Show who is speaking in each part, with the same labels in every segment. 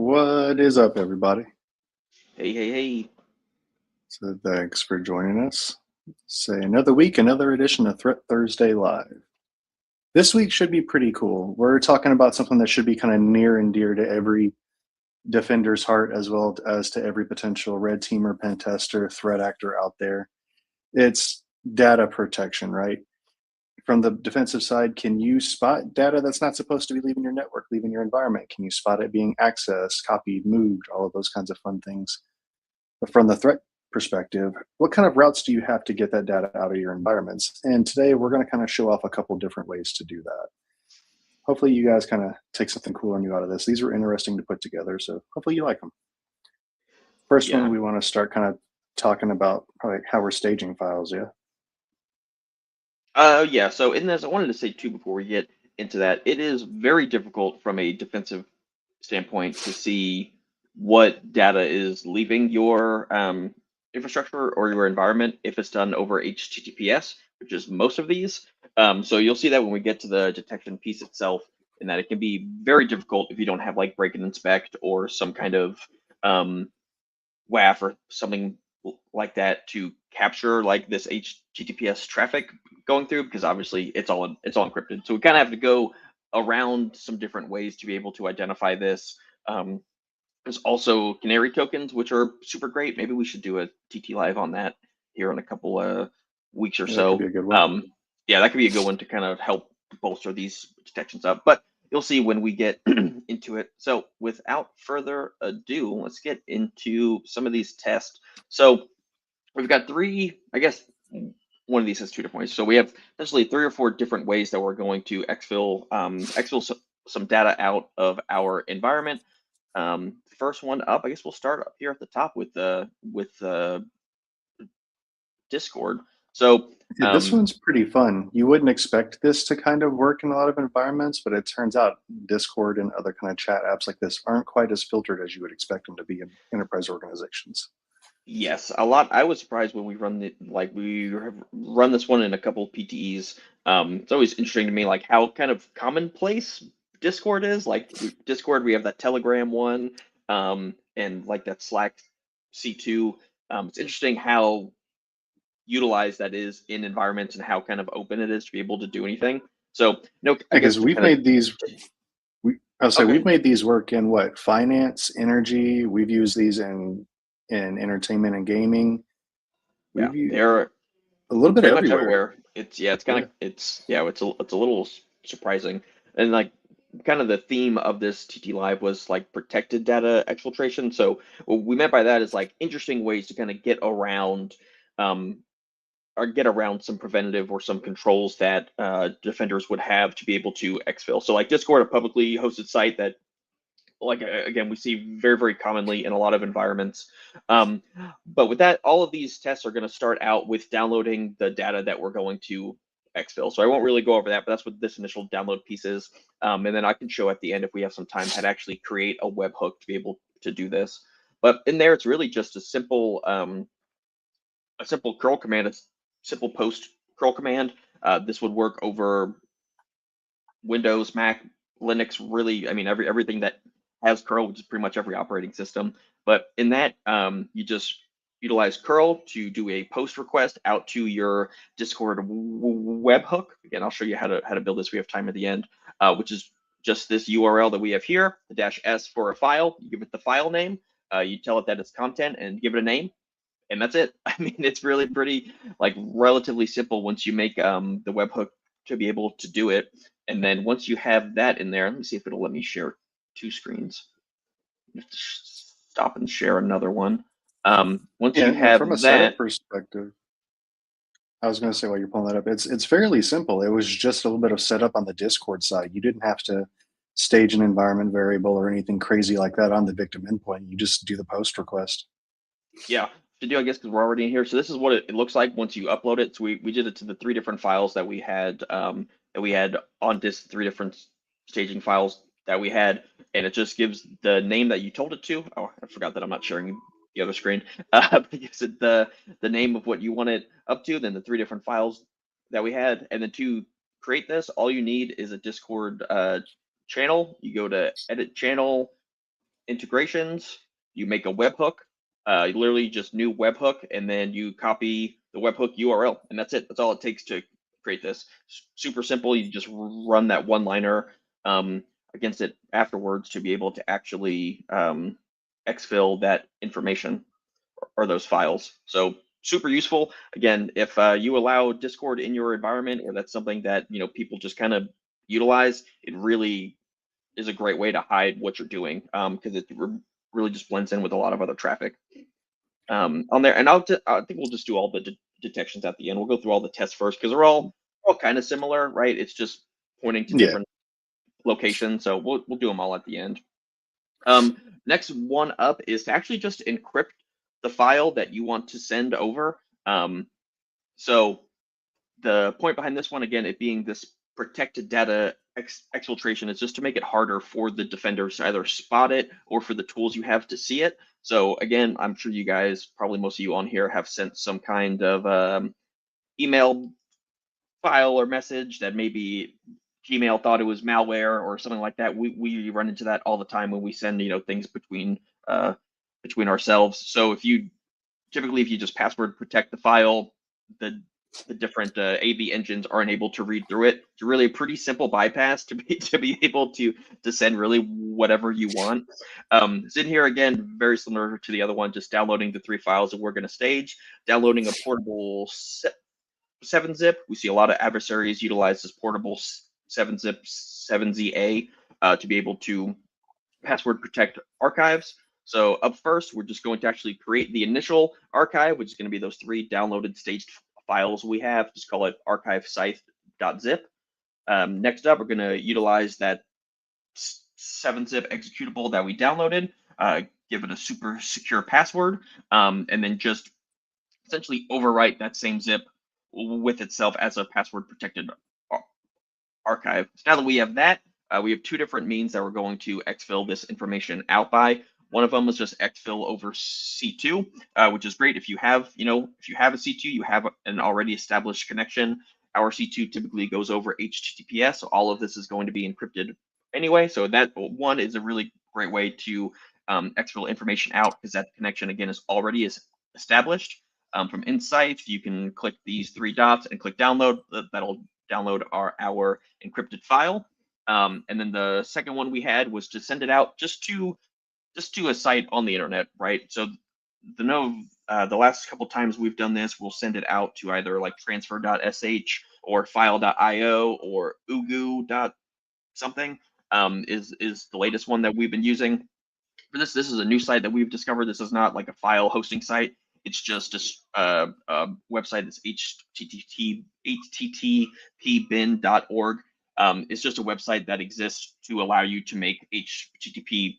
Speaker 1: What is up, everybody?
Speaker 2: Hey, hey, hey.
Speaker 1: So thanks for joining us. Say another week, another edition of Threat Thursday Live. This week should be pretty cool. We're talking about something that should be kind of near and dear to every defender's heart, as well as to every potential red teamer, pen tester, threat actor out there. It's data protection, right? From the defensive side, can you spot data that's not supposed to be leaving your network, leaving your environment? Can you spot it being accessed, copied, moved, all of those kinds of fun things? But from the threat perspective, what kind of routes do you have to get that data out of your environments? And today we're going to kind of show off a couple different ways to do that. Hopefully you guys kind of take something cool and new out of this. These were interesting to put together, so hopefully you like them. First one,
Speaker 2: Yeah.
Speaker 1: we want to start kind of talking about probably how we're staging files, yeah?
Speaker 2: Yeah. So in this, I wanted to say too before we get into that, it is very difficult from a defensive standpoint to see what data is leaving your infrastructure or your environment if it's done over HTTPS, which is most of these. So you'll see that when we get to the detection piece itself, in that it can be very difficult if you don't have like break and inspect or some kind of um, WAF or something like that to capture like this HTTPS traffic going through, because obviously it's all encrypted. So we kind of have to go around some different ways to be able to identify this. There's also canary tokens, which are super great. Maybe we should do a TT live on that here in a couple weeks or
Speaker 1: Yeah, that could be
Speaker 2: so.
Speaker 1: a good one.
Speaker 2: Yeah, that could be a good one to kind of help bolster these detections up. But you'll see when we get into it. So without further ado, let's get into some of these tests. So we've got three, I guess one of these has two different ways. So we have essentially 3 or 4 different ways that we're going to exfil some data out of our environment. First one up, I guess we'll start up here at the top with Discord. So
Speaker 1: Yeah, this one's pretty fun. You wouldn't expect this to kind of work in a lot of environments, but it turns out Discord and other kind of chat apps like this aren't quite as filtered as you would expect them to be in enterprise organizations.
Speaker 2: yes, a lot. I was surprised when we have run this one in a couple of PTEs. It's always interesting to me like how kind of commonplace Discord is. Like Discord, we have that Telegram one, and like that Slack C2. It's interesting how utilized that is in environments and how kind of open it is to be able to do anything. So, no, I guess
Speaker 1: Because
Speaker 2: to
Speaker 1: we've
Speaker 2: kind of
Speaker 1: made these, I'll say we've
Speaker 2: okay,
Speaker 1: made these work in what, finance, energy. We've used these in entertainment and gaming.
Speaker 2: yeah,
Speaker 1: We've used
Speaker 2: they're
Speaker 1: a little bit
Speaker 2: pretty much
Speaker 1: everywhere.
Speaker 2: everywhere. It's kind
Speaker 1: Yeah.
Speaker 2: of it's a little surprising, and like kind of the theme of this TT Live was like protected data exfiltration. So what we meant by that is like interesting ways to kind of get around um, or get around some preventative or some controls that defenders would have to be able to exfil. So like Discord, a publicly hosted site that like again we see very commonly in a lot of environments. But with that, all of these tests are going to start out with downloading the data that we're going to exfil. So I won't really go over that, but that's what this initial download piece is. And then I can show at the end, if we have some time, how to actually create a webhook to be able to do this. But in there, it's really just a simple curl command, a simple post curl command. This would work over Windows, Mac, Linux, really, I mean, everything that has curl, which is pretty much every operating system. But in that, you just utilize curl to do a post request out to your Discord webhook. Again, I'll show you how to build this. We have time at the end, which is just this URL that we have here, the -s for a file. You give it the file name. You tell it that it's content and give it a name, and that's it. I mean, it's really pretty like relatively simple once you make the webhook to be able to do it. And then once you have that in there, let me see if it'll let me share 2 screens. Stop and share another one. Once
Speaker 1: Yeah,
Speaker 2: you
Speaker 1: and from a
Speaker 2: have
Speaker 1: setup
Speaker 2: that,
Speaker 1: perspective, I was going to say while you're pulling that up, it's fairly simple. It was just a little bit of setup on the Discord side. You didn't have to stage an environment variable or anything crazy like that on the victim endpoint. You just do the post request.
Speaker 2: yeah, to do I guess because we're already in here. So this is what it looks like once you upload it. So we did it to the 3 different files that we had on this 3 different staging files that we had, and it just gives the name that you told it to. Oh, I forgot that I'm not sharing the other screen. But it gives it the name of what you want it up to, then the 3 different files that we had, and then to create this, all you need is a Discord channel. You go to edit channel, integrations, you make a webhook, literally just new webhook, and then you copy the webhook URL, and that's it. That's all it takes to create this. Super simple. You just run that one-liner against it afterwards to be able to actually exfil that information or those files. So super useful. Again, if you allow Discord in your environment, or that's something that people just kind of utilize, it really is a great way to hide what you're doing because it really just blends in with a lot of other traffic on there. And I think we'll just do all the detections at the end. We'll go through all the tests first because they're all kind of similar, right? It's just pointing to different locations. So we'll do them all at the end. Next one up is to actually just encrypt the file that you want to send over. So the point behind this one, again, it being this protected data exfiltration, is just to make it harder for the defenders to either spot it or for the tools you have to see it. So again, I'm sure you guys, probably most of you on here, have sent some kind of email file or message that maybe Gmail thought it was malware or something like that. We run into that all the time when we send things between ourselves. So if you just password protect the file, the different AV engines aren't able to read through it. It's really a pretty simple bypass to be able to send really whatever you want. Sitting here again, very similar to the other one, just downloading the 3 files that we're going to stage, downloading a portable 7-zip. We see a lot of adversaries utilize this portable 7-zip 7ZA to be able to password protect archives. So up first, we're just going to actually create the initial archive, which is going to be those 3 downloaded staged files we have. Just call it archive SCYTHE.zip. Next up, we're going to utilize that 7-zip executable that we downloaded, give it a super secure password, and then just essentially overwrite that same zip with itself as a password protected archive. So now that we have that, we have 2 different means that we're going to exfil this information out by. One of them is just exfil over C2, which is great if you have, if you have a C2, you have an already established connection. Our C2 typically goes over HTTPS, so all of this is going to be encrypted anyway. So that one is a really great way to exfil information out, because that connection again is already established. From Insight, you can click these 3 dots and click download. That'll download our encrypted file. And then the second one we had was to send it out just to a site on the internet, right? So the last couple times we've done this, we'll send it out to either like transfer.sh or file.io or ugu.something is the latest one that we've been using. For this is a new site that we've discovered. This is not like a file hosting site. It's just a website that's httpbin.org. It's just a website that exists to allow you to make HTTP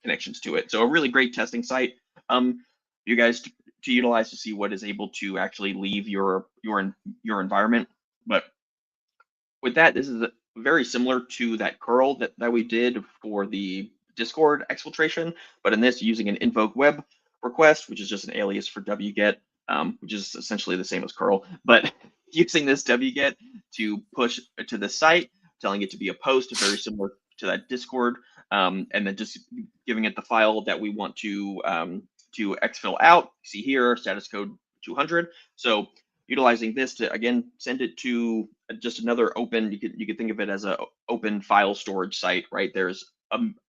Speaker 2: connections to it. So a really great testing site, you guys to utilize to see what is able to actually leave your environment. But with that, this is very similar to that curl that we did for the Discord exfiltration, but in this, using an invoke web request, which is just an alias for wget, which is essentially the same as curl, but using this wget to push to the site, telling it to be a post, very similar to that Discord, and then just giving it the file that we want to exfil out. See here, status code 200. So utilizing this to again send it to just another open. You could think of it as a open file storage site, right? There's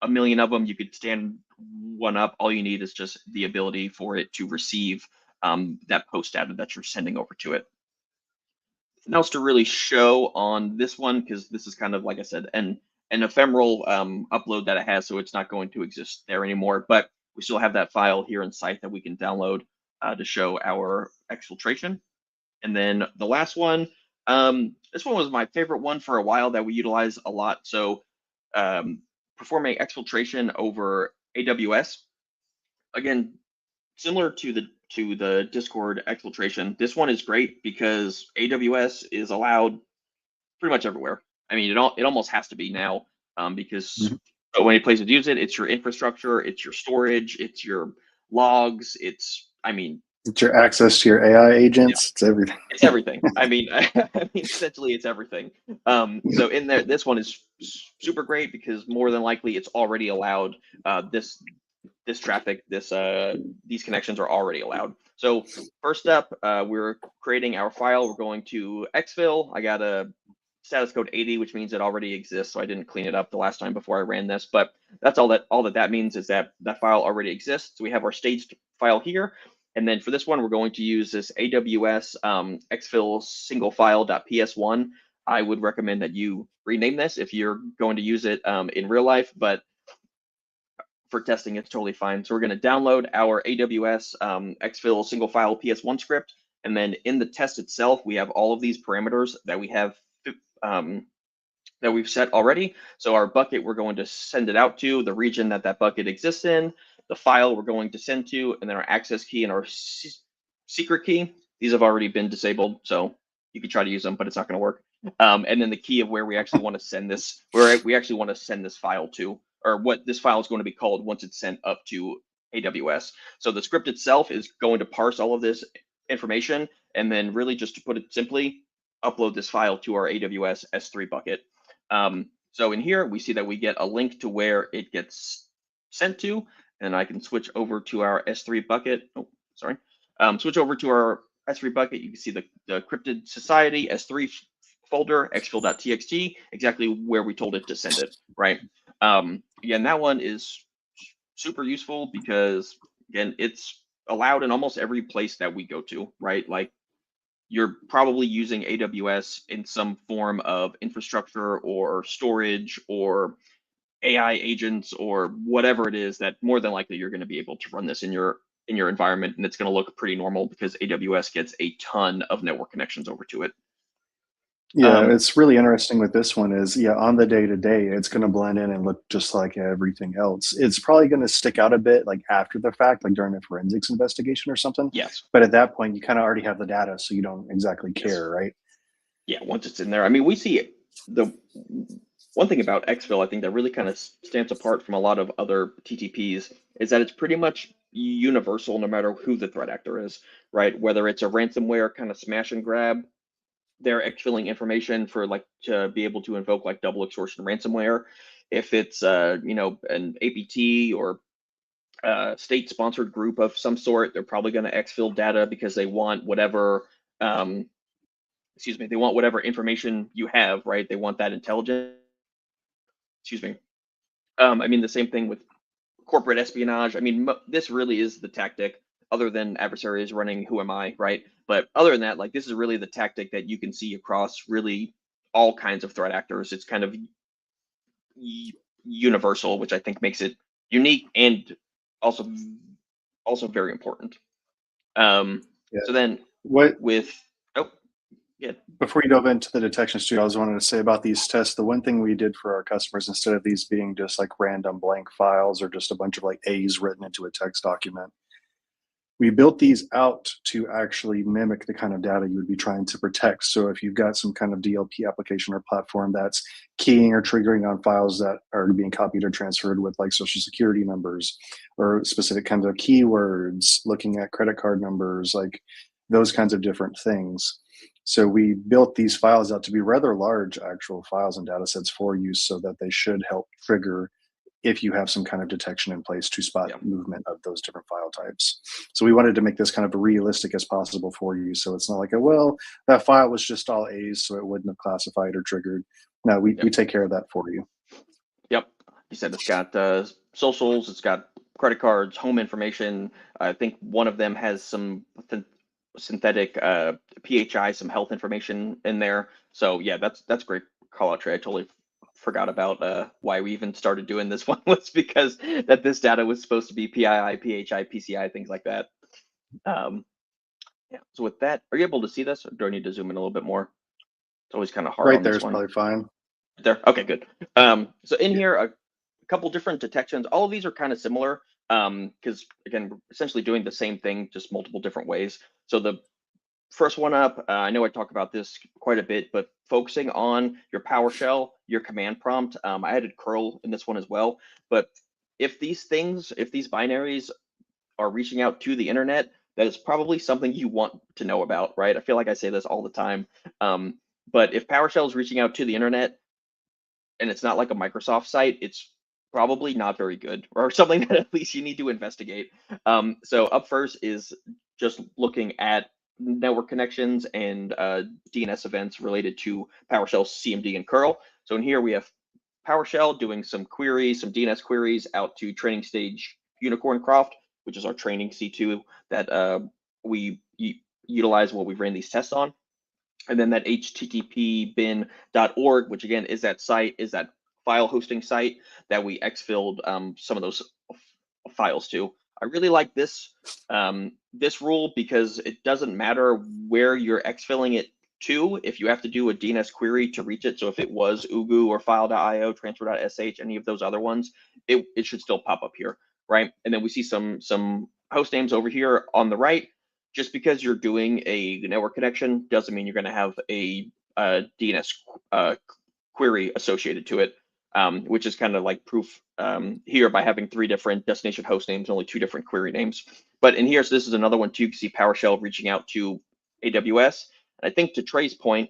Speaker 2: a million of them. You could stand one up. All you need is just the ability for it to receive that post data that you're sending over to it. Nothing else to really show on this one, because this is kind of, like I said, an ephemeral upload that it has, so it's not going to exist there anymore. But we still have that file here in SCYTHE that we can download to show our exfiltration. And then the last one, this one was my favorite one for a while that we utilize a lot. So performing exfiltration over AWS. Again, similar to the Discord exfiltration, this one is great because AWS is allowed pretty much everywhere. I mean, it almost has to be now, because so many places use it. It's your infrastructure, it's your storage, it's your logs. It's
Speaker 1: your access to your AI agents.
Speaker 2: Yeah.
Speaker 1: It's everything.
Speaker 2: It's everything. I mean, essentially, it's everything. So in there, this one is super great because more than likely it's already allowed. This traffic, these connections are already allowed. So first up, we're creating our file. We're going to exfil. I got a status code 80, which means it already exists. So I didn't clean it up the last time before I ran this, but that's all that means is that that file already exists. So we have our staged file here. And then for this one, we're going to use this AWS exfil single file.ps1. I would recommend that you rename this if you're going to use it in real life, but for testing, it's totally fine. So we're going to download our AWS exfil single file PS1 script. And then in the test itself, we have all of these parameters that we have that we've set already. So our bucket, we're going to send it out to the region that that bucket exists in, the file we're going to send to, and then our access key and our secret key. These have already been disabled, so you can try to use them, but it's not going to work. And then the key of where we actually want to send this, where we actually want to send this file to, or what this file is going to be called once it's sent up to AWS. So the script itself is going to parse all of this information, and then really just to put it simply, upload this file to our AWS S3 bucket. So in here, we see that we get a link to where it gets sent to, and I can switch over to our S3 bucket. Oh, sorry. Switch over to our S3 bucket. You can see the encrypted society S3 folder, exfil.txt, exactly where we told it to send it, right? Again, that one is super useful because, again, it's allowed in almost every place that we go to, right? Like, you're probably using AWS in some form of infrastructure or storage or AI agents or whatever it is, that more than likely you're going to be able to run this in your environment, and it's going to look pretty normal because AWS gets a ton of network connections over to it.
Speaker 1: Yeah, it's really interesting with this one is, yeah, on the day to day, it's going to blend in and look just like everything else. It's probably going to stick out a bit like after the fact, like during a forensics investigation or something.
Speaker 2: Yes.
Speaker 1: But at that point, you kind of already have the data, so you don't exactly care, right?
Speaker 2: Yeah, once it's in there. I mean, we see the one thing about exfil, I think that really kind of stands apart from a lot of other TTPs is that it's pretty much universal no matter who the threat actor is, right? Whether it's a ransomware kind of smash and grab, they're exfilling information for like to be able to invoke like double extortion ransomware. If it's an APT or state sponsored group of some sort, they're probably going to exfil data because they want whatever they want whatever information you have, right? They want that intelligence. Excuse me. I mean, the same thing with corporate espionage. I mean, this really is the tactic, other than adversaries running who am I, right? But other than that, like, this is really the tactic that you can see across really all kinds of threat actors. It's kind of universal, which I think makes it unique and also very important.
Speaker 1: Yeah.
Speaker 2: So then
Speaker 1: What
Speaker 2: with oh yeah.
Speaker 1: Before you dove into the detection studio, I was wanting to say about these tests. The one thing we did for our customers, instead of these being just like random blank files or just a bunch of like A's written into a text document, we built these out to actually mimic the kind of data you would be trying to protect. So if you've got some kind of DLP application or platform that's keying or triggering on files that are being copied or transferred with like social security numbers or specific kinds of keywords, looking at credit card numbers, like those kinds of different things. So we built these files out to be rather large actual files and data sets for you so that they should help trigger if you have some kind of detection in place to spot movement of those different file types. So we wanted to make this kind of realistic as possible for you. So it's not like, well, that file was just all A's, so it wouldn't have classified or triggered. No, we take care of that for you.
Speaker 2: Yep. You said it's got socials, it's got credit cards, home information. I think one of them has some synthetic PHI, some health information in there. So yeah, that's great call out, Trey. I totally forgot about why we even started doing this one was because that this data was supposed to be PII, PHI, PCI, things like that. Yeah. So with that, are you able to see this, or do I need to zoom in a little bit more? It's always kind of hard
Speaker 1: Right
Speaker 2: on
Speaker 1: there
Speaker 2: this
Speaker 1: is
Speaker 2: one.
Speaker 1: probably fine.
Speaker 2: There. Okay, good. So in here, a couple different detections. All of these are kind of similar because, again, we're essentially doing the same thing, just multiple different ways. So the first one up, I know I talk about this quite a bit, but focusing on your PowerShell, your command prompt. I added curl in this one as well. But if these binaries are reaching out to the internet, that is probably something you want to know about, right? I feel like I say this all the time. But if PowerShell is reaching out to the internet, and it's not like a Microsoft site, it's probably not very good, or something that at least you need to investigate. So up first is just looking at network connections and DNS events related to PowerShell, CMD, and curl. So in here we have PowerShell doing some queries, some DNS queries out to training stage Unicorn Croft, which is our training C2 that we utilize what we ran these tests on. And then that http bin.org, which again is that site, is that file hosting site that we exfilled some of those files to. I really like this rule because it doesn't matter where you're exfilling it to if you have to do a DNS query to reach it. So if it was Ugu or file.io, transfer.sh, any of those other ones, it should still pop up here, right? And then we see some host names over here on the right. Just because you're doing a network connection doesn't mean you're going to have a DNS query associated to it, which is kind of like proof here by having 3 different destination host names, only 2 different query names. But in here, so this is another one too. You can see PowerShell reaching out to AWS. And I think to Trey's point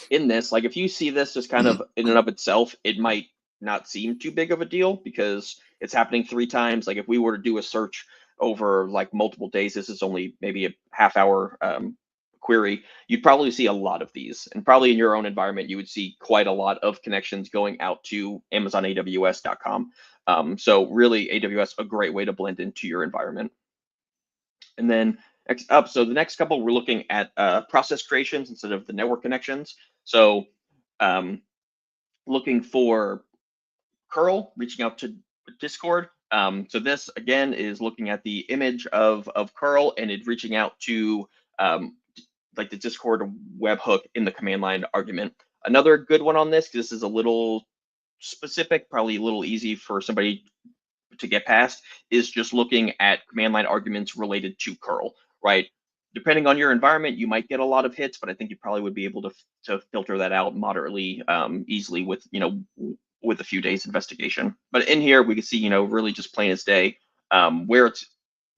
Speaker 2: in this, like if you see this as kind of in and of itself, it might not seem too big of a deal because it's happening 3 times. Like if we were to do a search over like multiple days, this is only maybe a half-hour query, you'd probably see a lot of these. And probably in your own environment, you would see quite a lot of connections going out to AmazonAWS.com. So really, AWS, a great way to blend into your environment. And then next up, so the next couple, we're looking at process creations instead of the network connections. So looking for curl, reaching out to Discord. So this again is looking at the image of curl and it reaching out to like the Discord webhook in the command line argument. Another good one on this, because this is a little specific, probably a little easy for somebody to get past, is just looking at command line arguments related to curl, right? Depending on your environment, you might get a lot of hits, but I think you probably would be able to filter that out moderately easily with, with a few days investigation. But in here, we can see, really just plain as day, where it's,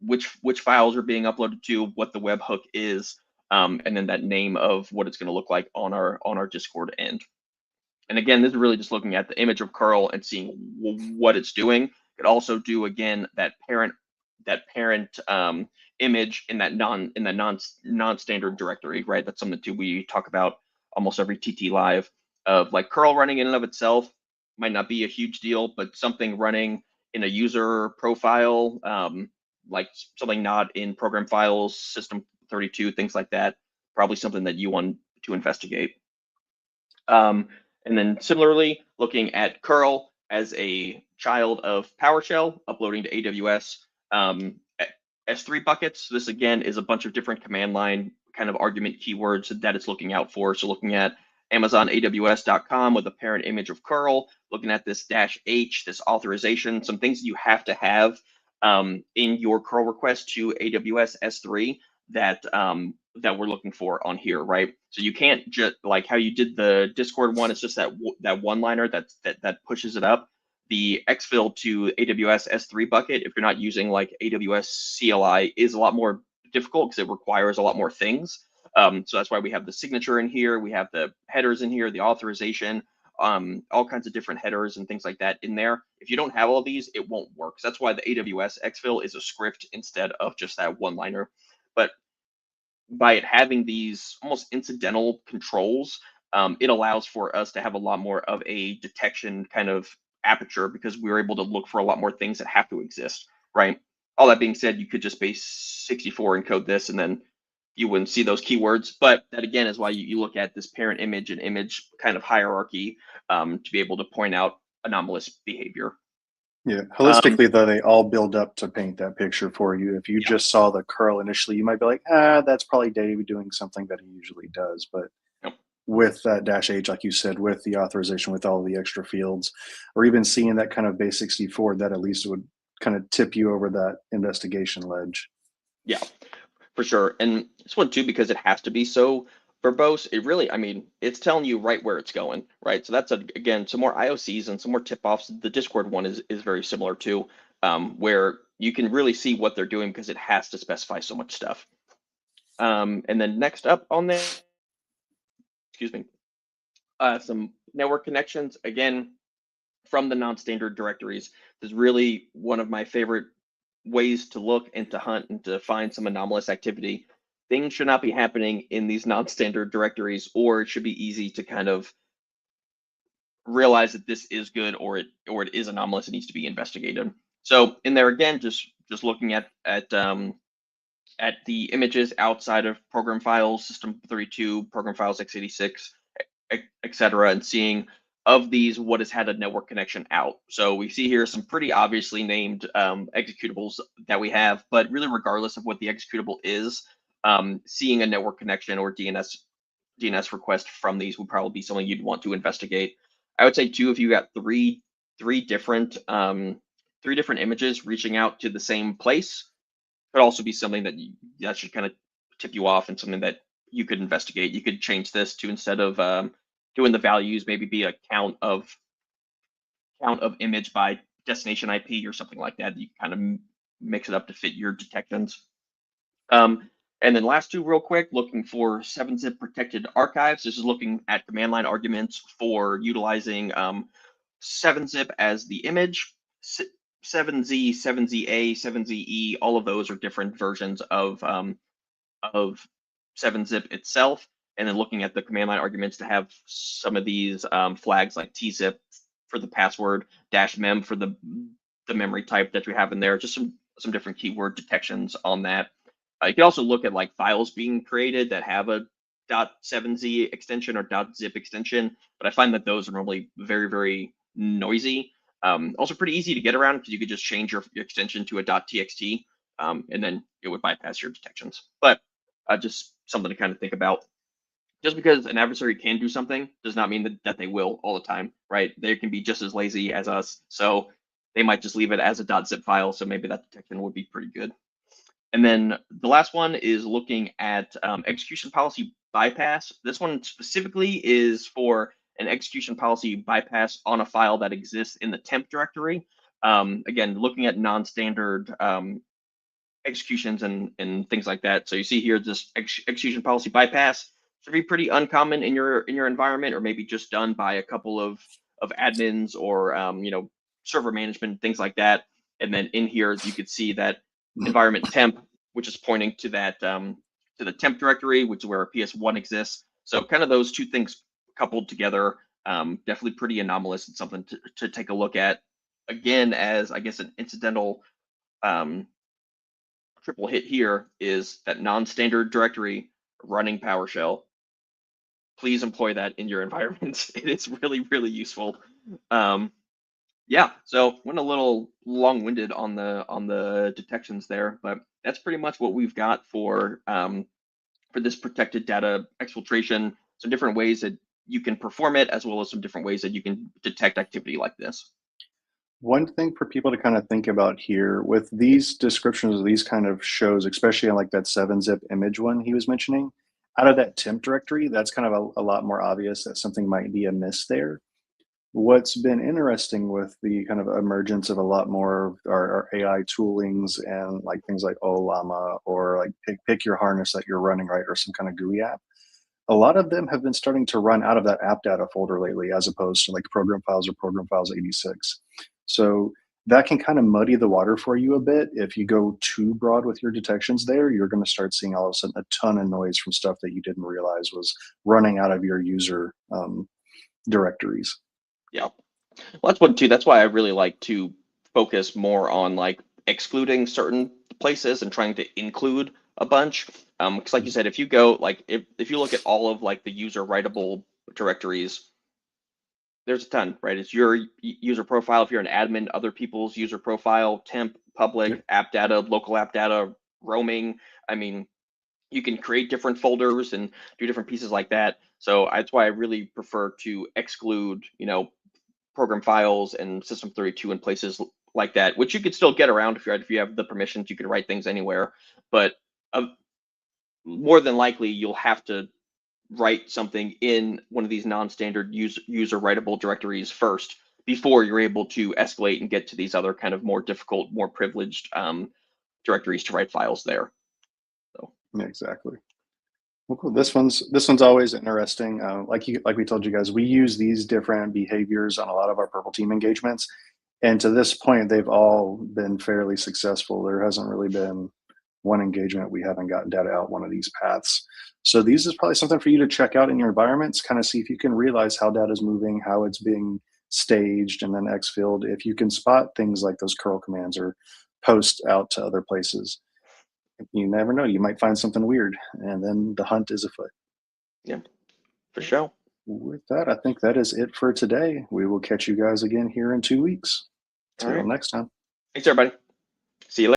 Speaker 2: which files are being uploaded to, what the webhook is, and then that name of what it's going to look like on our Discord end. And again, this is really just looking at the image of curl and seeing what it's doing. It could also do again that parent image in that non-standard directory, right? That's something too we talk about almost every TT live, of like curl running in and of itself might not be a huge deal, but something running in a user profile, like something not in program files, system 32, things like that, probably something that you want to investigate. And then similarly, looking at curl as a child of PowerShell, uploading to AWS S3 buckets. This again is a bunch of different command line kind of argument keywords that it's looking out for. So looking at AmazonAWS.com with a parent image of curl, looking at this -H, this authorization, some things you have to have in your curl request to AWS S3 that we're looking for on here, right? So you can't just like how you did the Discord one. It's just that one-liner that pushes it up. The exfil to AWS S3 bucket, if you're not using like AWS CLI, is a lot more difficult because it requires a lot more things. So that's why we have the signature in here. We have the headers in here, the authorization, all kinds of different headers and things like that in there. If you don't have all of these, it won't work. So that's why the AWS exfil is a script instead of just that one-liner. But by it having these almost incidental controls, it allows for us to have a lot more of a detection kind of aperture because we're able to look for a lot more things that have to exist, right? All that being said, you could just base 64 encode this and then you wouldn't see those keywords. But that again is why you look at this parent image and image kind of hierarchy to be able to point out anomalous behavior.
Speaker 1: Yeah, holistically though, they all build up to paint that picture for you. If you
Speaker 2: Yeah.
Speaker 1: just saw the curl initially, you might be like, that's probably Dave doing something that he usually does. But
Speaker 2: Yep.
Speaker 1: with that -H, like you said, with the authorization, with all the extra fields, or even seeing that kind of base 64, that at least would kind of tip you over that investigation ledge.
Speaker 2: Yeah, for sure. And this one too, because it has to be so verbose, it really, I mean, it's telling you right where it's going, right? So that's, again, some more IOCs and some more tip-offs. The Discord one is very similar too, where you can really see what they're doing because it has to specify so much stuff. And then next up on there, excuse me, some network connections. Again, from the non-standard directories. This is really one of my favorite ways to look and to hunt and to find some anomalous activity. Things should not be happening in these non-standard directories, or it should be easy to kind of realize that this is good or it is anomalous. It needs to be investigated. So in there again, just looking at the images outside of program files, system32, program files x86, etc., and seeing of these what has had a network connection out. So we see here some pretty obviously named executables that we have, but really regardless of what the executable is, seeing a network connection or DNS request from these would probably be something you'd want to investigate. I would say too, if you got three different images reaching out to the same place, could also be something that should kind of tip you off and something that you could investigate. You could change this to, instead of doing the values, maybe be a count of image by destination IP or something like that. You kind of mix it up to fit your detections. And then last two real quick, looking for 7-zip protected archives. This is looking at command line arguments for utilizing 7-zip as the image. 7Z, 7ZA, 7ZE, all of those are different versions of 7-zip itself. And then looking at the command line arguments to have some of these flags like tzip for the password, -mem for the memory type that you have in there. Just some different keyword detections on that. You can also look at like files being created that have a .7z extension or .zip extension, but I find that those are normally very, very noisy. Also pretty easy to get around because you could just change your extension to a .txt, and then it would bypass your detections. But just something to kind of think about. Just because an adversary can do something does not mean that they will all the time, right? They can be just as lazy as us, so they might just leave it as a .zip file, so maybe that detection would be pretty good. And then the last one is looking at execution policy bypass. This one specifically is for an execution policy bypass on a file that exists in the temp directory. Again, looking at non-standard executions and things like that. So you see here, this execution policy bypass should be pretty uncommon in your environment, or maybe just done by a couple of admins or server management, things like that. And then in here, you could see that environment temp, which is pointing to that to the temp directory, which is where PS1 exists. So kind of those two things coupled together, definitely pretty anomalous and something to take a look at. Again, as I guess an incidental triple hit here is that non-standard directory running PowerShell. Please employ that in your environments. It is really, really useful. Yeah, so went a little long-winded on the detections there, but that's pretty much what we've got for this protected data exfiltration. Some different ways that you can perform it, as well as some different ways that you can detect activity like this.
Speaker 1: One thing for people to kind of think about here with these descriptions of these kind of shows, especially on like that 7-zip image one he was mentioning, out of that temp directory, that's kind of a lot more obvious that something might be amiss there. What's been interesting with the kind of emergence of a lot more of our AI toolings and like things like Llama or like pick your harness that you're running, right, or some kind of GUI app, a lot of them have been starting to run out of that app data folder lately, as opposed to like program files or program files 86. So that can kind of muddy the water for you a bit. If you go too broad with your detections there, you're going to start seeing all of a sudden a ton of noise from stuff that you didn't realize was running out of your user directories.
Speaker 2: Yeah, well, that's one too. That's why I really like to focus more on like excluding certain places and trying to include a bunch. Because like you said, if you go like if you look at all of like the user writable directories, there's a ton, right? It's your user profile. If you're an admin, other people's user profile, temp, public,
Speaker 1: Yep.
Speaker 2: app data, local app data, roaming. I mean, you can create different folders and do different pieces like that. So that's why I really prefer to exclude, program files and system32 and places like that, which you could still get around if you have the permissions. You can write things anywhere, but more than likely you'll have to write something in one of these non-standard user writable directories first before you're able to escalate and get to these other kind of more difficult, more privileged directories to write files there. So
Speaker 1: Yeah, exactly. Well, cool. This one's always interesting. Like we told you guys, we use these different behaviors on a lot of our purple team engagements, and to this point, they've all been fairly successful. There hasn't really been one engagement we haven't gotten data out one of these paths. So these is probably something for you to check out in your environments, kind of see if you can realize how data is moving, how it's being staged, and then exfilled. If you can spot things like those curl commands or post out to other places, you never know. You might find something weird, and then the hunt is afoot.
Speaker 2: Yeah, for sure.
Speaker 1: With that, I think that is it for today. We will catch you guys again here in 2 weeks.
Speaker 2: All
Speaker 1: Till
Speaker 2: right.
Speaker 1: next time.
Speaker 2: Thanks, everybody. See you later.